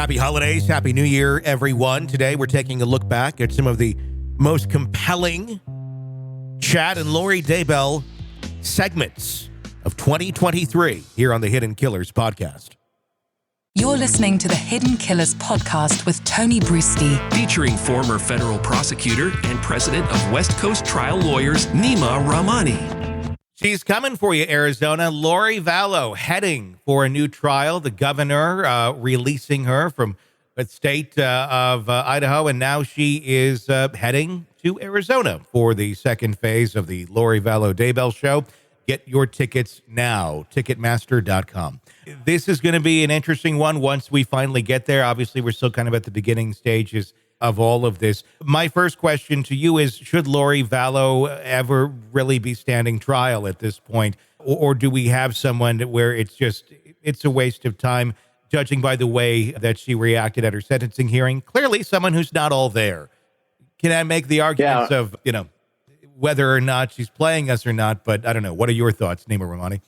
Happy holidays. Happy New Year, everyone. Today, we're taking a look back at some of the most compelling Chad and Lori Daybell segments of 2023 here on the Hidden Killers podcast. You're listening to the Hidden Killers podcast with Tony Brueski, featuring former federal prosecutor and president of West Coast Trial Lawyers, Nima Rahmani. She's coming for you, Arizona. Lori Vallow heading for a new trial. The governor releasing her from the state of Idaho, and now she is heading to Arizona for the second phase of the Lori Vallow Daybell show. Get your tickets now, Ticketmaster.com. This is going to be an interesting one once we finally get there. Obviously, we're still kind of at the beginning stages of all of this. My first question to you is, should Lori Vallow ever really be standing trial at this point? Or do we have someone where it's a waste of time, judging by the way that she reacted at her sentencing hearing? Clearly, someone who's not all there. Can I make the arguments of, whether or not she's playing us or not? But I don't know. What are your thoughts, Nima Rahmani?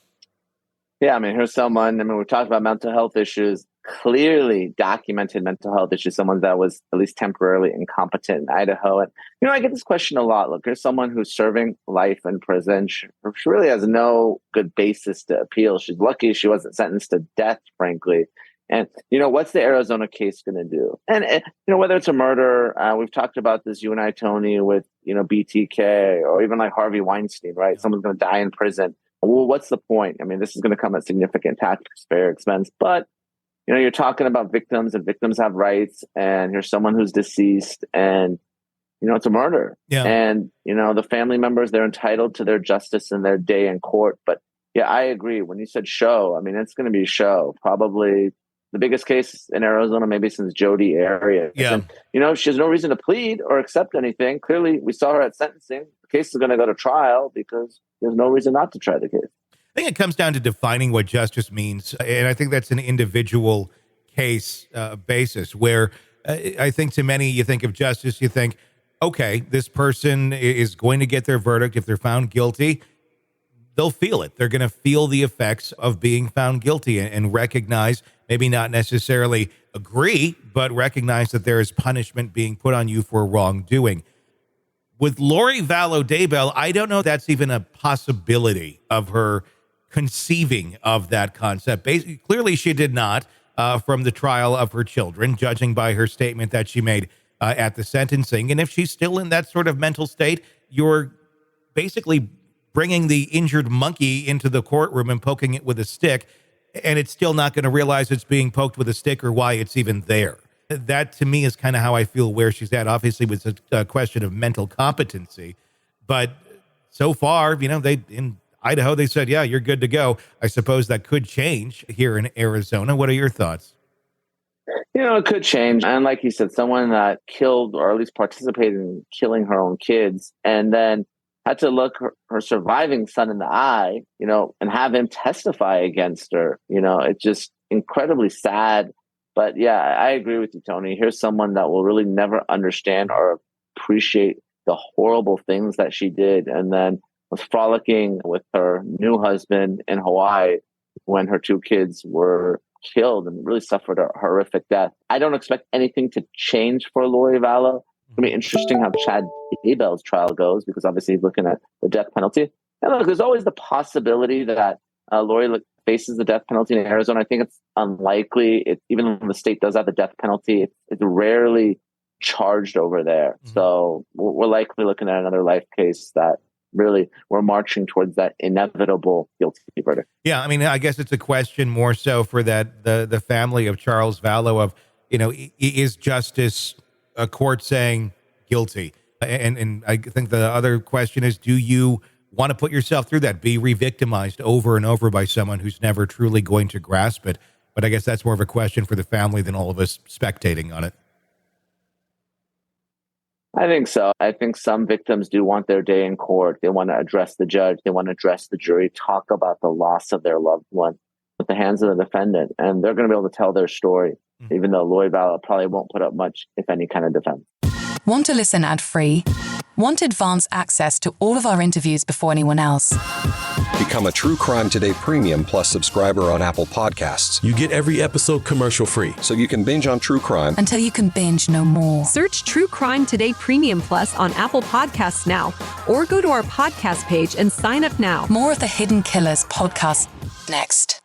Yeah, here's someone, we've talked about mental health issues, clearly documented mental health issues, someone that was at least temporarily incompetent in Idaho. And, I get this question a lot. Look, here's someone who's serving life in prison. She really has no good basis to appeal. She's lucky she wasn't sentenced to death, frankly. And, what's the Arizona case going to do? And, whether it's a murder, we've talked about this, you and I, Tony, with, BTK or even like Harvey Weinstein, right? Someone's going to die in prison. Well, what's the point? This is going to come at significant taxpayer expense. But, you're talking about victims, and victims have rights. And here's someone who's deceased, and, it's a murder. Yeah. And, the family members, they're entitled to their justice and their day in court. But yeah, I agree. When you said show, it's going to be a show. Probably the biggest case in Arizona, maybe since Jodi Arias. Yeah. And, she has no reason to plead or accept anything. Clearly, we saw her at sentencing. The case is going to go to trial because there's no reason not to try the case. I think it comes down to defining what justice means. And I think that's an individual case basis where I think to many, you think of justice, you think, okay, this person is going to get their verdict. If they're found guilty, they'll feel it. They're going to feel the effects of being found guilty and recognize, maybe not necessarily agree, but recognize that there is punishment being put on you for wrongdoing. With Lori Vallow Daybell, I don't know if that's even a possibility of her conceiving of that concept. Basically, clearly she did not from the trial of her children, judging by her statement that she made at the sentencing. And if she's still in that sort of mental state, you're basically bringing the injured monkey into the courtroom and poking it with a stick, and it's still not going to realize it's being poked with a stick or why it's even there. That, to me, is kind of how I feel where she's at. Obviously, it's a question of mental competency. But so far, in Idaho, they said, yeah, you're good to go. I suppose that could change here in Arizona. What are your thoughts? It could change. And like you said, someone that killed or at least participated in killing her own kids and then had to look her surviving son in the eye, and have him testify against her. It's just incredibly sad. But yeah, I agree with you, Tony. Here's someone that will really never understand or appreciate the horrible things that she did, and then was frolicking with her new husband in Hawaii when her two kids were killed and really suffered a horrific death. I don't expect anything to change for Lori Vallow. It's going to be interesting how Chad Daybell's trial goes, because obviously he's looking at the death penalty. And look, there's always the possibility that Lori faces the death penalty in Arizona. I think it's unlikely. Even when the state does have the death penalty, it's rarely charged over there. Mm-hmm. So we're likely looking at another life case that really we're marching towards that inevitable guilty verdict. Yeah, I guess it's a question more so for the family of Charles Vallow of, is justice a court saying guilty? And I think the other question is, do you want to put yourself through that, be re-victimized over and over by someone who's never truly going to grasp it? But I guess that's more of a question for the family than all of us spectating on it. I think so. I think some victims do want their day in court. They want to address the judge. They want to address the jury, talk about the loss of their loved one at the hands of the defendant. And they're going to be able to tell their story, even though Lori Vallow probably won't put up much, if any, kind of defense. Want to listen ad-free? Want advance access to all of our interviews before anyone else? Become a True Crime Today Premium Plus subscriber on Apple Podcasts. You get every episode commercial-free. So you can binge on true crime until you can binge no more. Search True Crime Today Premium Plus on Apple Podcasts now, or go to our podcast page and sign up now. More of the Hidden Killers podcast next.